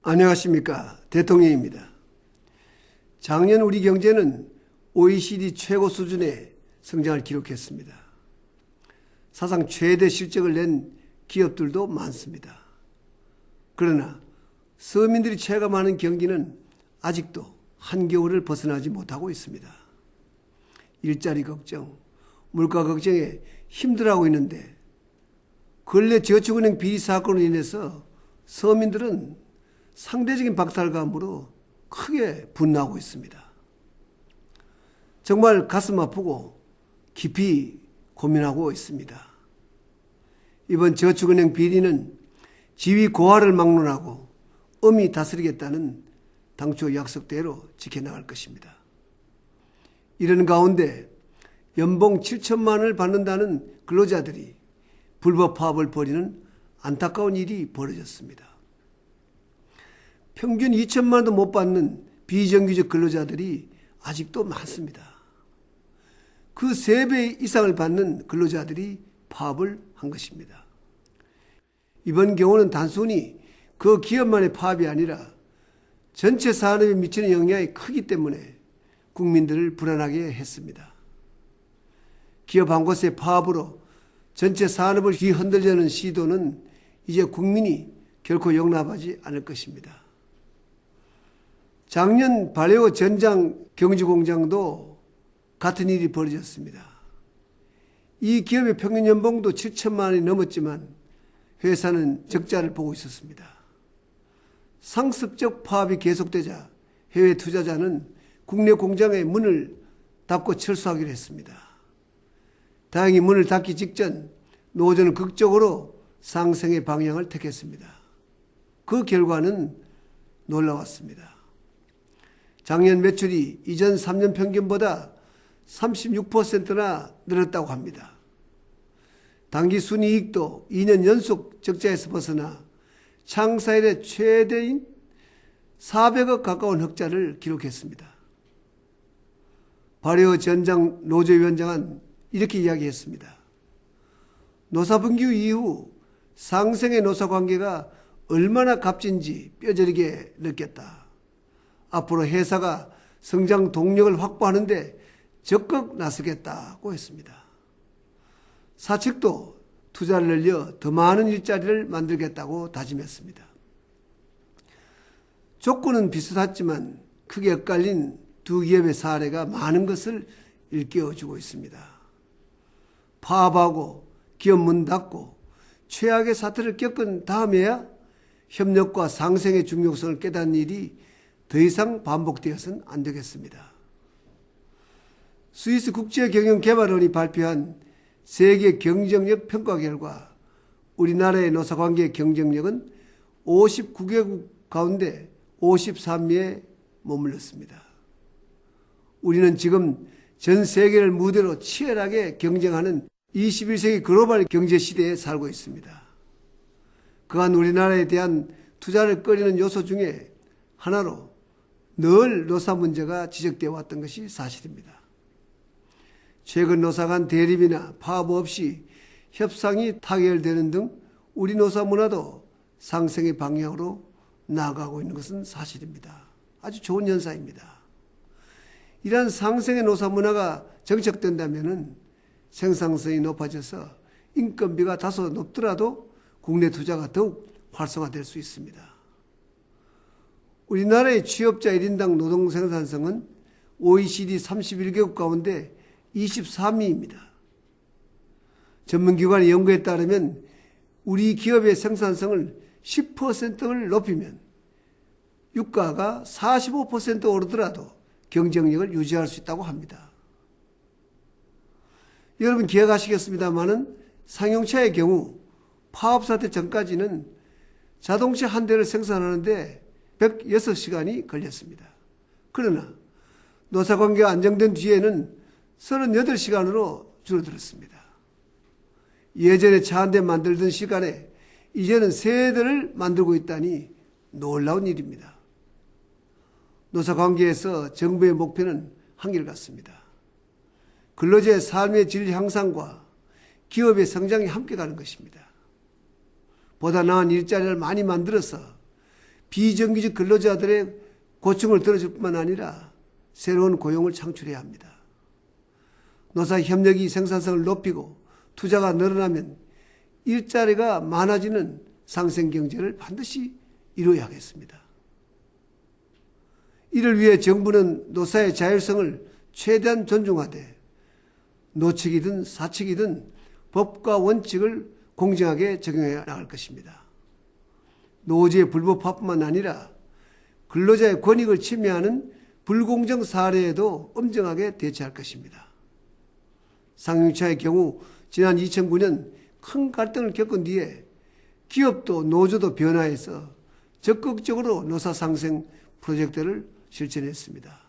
안녕하십니까. 대통령입니다. 작년 우리 경제는 OECD 최고 수준의 성장을 기록했습니다. 사상 최대 실적을 낸 기업들도 많습니다. 그러나 서민들이 체감하는 경기는 아직도 한겨울을 벗어나지 못하고 있습니다. 일자리 걱정, 물가 걱정에 힘들어하고 있는데 근래 저축은행 비리 사건으로 인해서 서민들은 상대적인 박탈감으로 크게 분노하고 있습니다. 정말 가슴 아프고 깊이 고민하고 있습니다. 이번 저축은행 비리는 지위 고하를 막론하고 엄히 다스리겠다는 당초 약속대로 지켜나갈 것입니다. 이런 가운데 연봉 7천만 원을 받는다는 근로자들이 불법 파업을 벌이는 안타까운 일이 벌어졌습니다. 평균 2천만 원도 못 받는 비정규직 근로자들이 아직도 많습니다. 그 3배 이상을 받는 근로자들이 파업을 한 것입니다. 이번 경우는 단순히 그 기업만의 파업이 아니라 전체 산업에 미치는 영향이 크기 때문에 국민들을 불안하게 했습니다. 기업 한 곳의 파업으로 전체 산업을 뒤흔들려는 시도는 이제 국민이 결코 용납하지 않을 것입니다. 작년 발레오 전장 경주공장도 같은 일이 벌어졌습니다. 이 기업의 평균 연봉도 7천만 원이 넘었지만 회사는 적자를 보고 있었습니다. 상습적 파업이 계속되자 해외 투자자는 국내 공장의 문을 닫고 철수하기로 했습니다. 다행히 문을 닫기 직전 노조는 극적으로 상생의 방향을 택했습니다. 그 결과는 놀라웠습니다. 작년 매출이 이전 3년 평균보다 36%나 늘었다고 합니다. 당기 순이익도 2년 연속 적자에서 벗어나 창사 이래 최대인 400억 가까운 흑자를 기록했습니다. 발레오 전장 노조위원장은 이렇게 이야기했습니다. 노사분규 이후 상생의 노사관계가 얼마나 값진지 뼈저리게 느꼈다. 앞으로 회사가 성장 동력을 확보하는데 적극 나서겠다고 했습니다. 사측도 투자를 늘려 더 많은 일자리를 만들겠다고 다짐했습니다. 조건은 비슷했지만 크게 엇갈린 두 기업의 사례가 많은 것을 일깨워주고 있습니다. 파업하고 기업 문 닫고 최악의 사태를 겪은 다음에야 협력과 상생의 중요성을 깨닫는 일이 더 이상 반복되어서는 안 되겠습니다. 스위스 국제경영개발원이 발표한 세계 경쟁력 평가 결과 우리나라의 노사관계 경쟁력은 59개국 가운데 53위에 머물렀습니다. 우리는 지금 전 세계를 무대로 치열하게 경쟁하는 21세기 글로벌 경제 시대에 살고 있습니다. 그간 우리나라에 대한 투자를 꺼리는 요소 중에 하나로 늘 노사 문제가 지적되어 왔던 것이 사실입니다. 최근 노사 간 대립이나 파업 없이 협상이 타결되는 등 우리 노사 문화도 상승의 방향으로 나아가고 있는 것은 사실입니다. 아주 좋은 현상입니다. 이러한 상승의 노사 문화가 정착된다면 생산성이 높아져서 인건비가 다소 높더라도 국내 투자가 더욱 활성화될 수 있습니다. 우리나라의 취업자 1인당 노동 생산성은 OECD 31개국 가운데 23위입니다. 전문기관의 연구에 따르면 우리 기업의 생산성을 10%를 높이면 유가가 45% 오르더라도 경쟁력을 유지할 수 있다고 합니다. 여러분 기억하시겠습니다마는 상용차의 경우 파업 사태 전까지는 자동차 한 대를 생산하는데 106시간이 걸렸습니다. 그러나 노사관계가 안정된 뒤에는 38시간으로 줄어들었습니다. 예전에 차 한 대 만들던 시간에 이제는 3대를 만들고 있다니 놀라운 일입니다. 노사관계에서 정부의 목표는 한결같습니다. 근로자의 삶의 질 향상과 기업의 성장이 함께 가는 것입니다. 보다 나은 일자리를 많이 만들어서 비정규직 근로자들의 고충을 들어줄 뿐만 아니라 새로운 고용을 창출해야 합니다. 노사 협력이 생산성을 높이고 투자가 늘어나면 일자리가 많아지는 상생 경제를 반드시 이루어야 하겠습니다. 이를 위해 정부는 노사의 자율성을 최대한 존중하되 노측이든 사측이든 법과 원칙을 공정하게 적용해 나갈 것입니다. 노조의 불법화뿐만 아니라 근로자의 권익을 침해하는 불공정 사례에도 엄정하게 대처할 것입니다. 상용차의 경우 지난 2009년 큰 갈등을 겪은 뒤에 기업도 노조도 변화해서 적극적으로 노사 상생 프로젝트를 실천했습니다.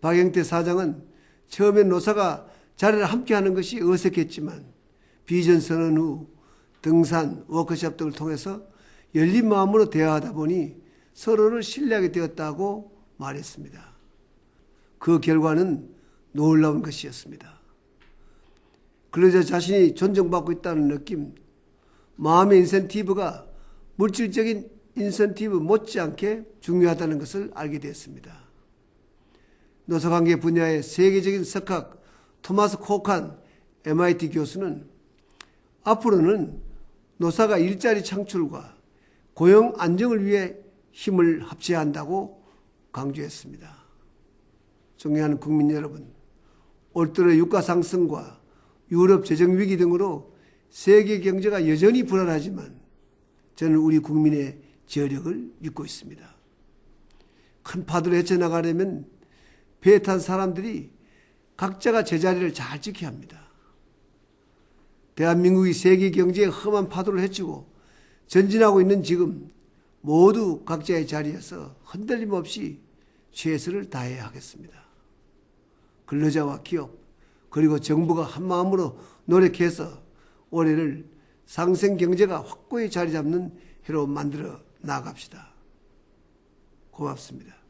박영태 사장은 처음엔 노사가 자리를 함께하는 것이 어색했지만 비전 선언 후 등산, 워크숍 등을 통해서 열린 마음으로 대화하다 보니 서로를 신뢰하게 되었다고 말했습니다. 그 결과는 놀라운 것이었습니다. 근로자 자신이 존중받고 있다는 느낌, 마음의 인센티브가 물질적인 인센티브 못지않게 중요하다는 것을 알게 되었습니다. 노사관계 분야의 세계적인 석학 토마스 코칸 MIT 교수는 앞으로는 노사가 일자리 창출과 고용 안정을 위해 힘을 합쳐야 한다고 강조했습니다. 존경하는 국민 여러분, 올들어 유가 상승과 유럽 재정 위기 등으로 세계 경제가 여전히 불안하지만 저는 우리 국민의 저력을 믿고 있습니다. 큰 파도를 헤쳐나가려면 배에 탄 사람들이 각자가 제자리를 잘 지켜야 합니다. 대한민국이 세계 경제의 험한 파도를 헤치고 전진하고 있는 지금 모두 각자의 자리에서 흔들림 없이 최선을 다해야 하겠습니다. 근로자와 기업 그리고 정부가 한마음으로 노력해서 올해를 상생 경제가 확고히 자리 잡는 해로 만들어 나갑시다. 고맙습니다.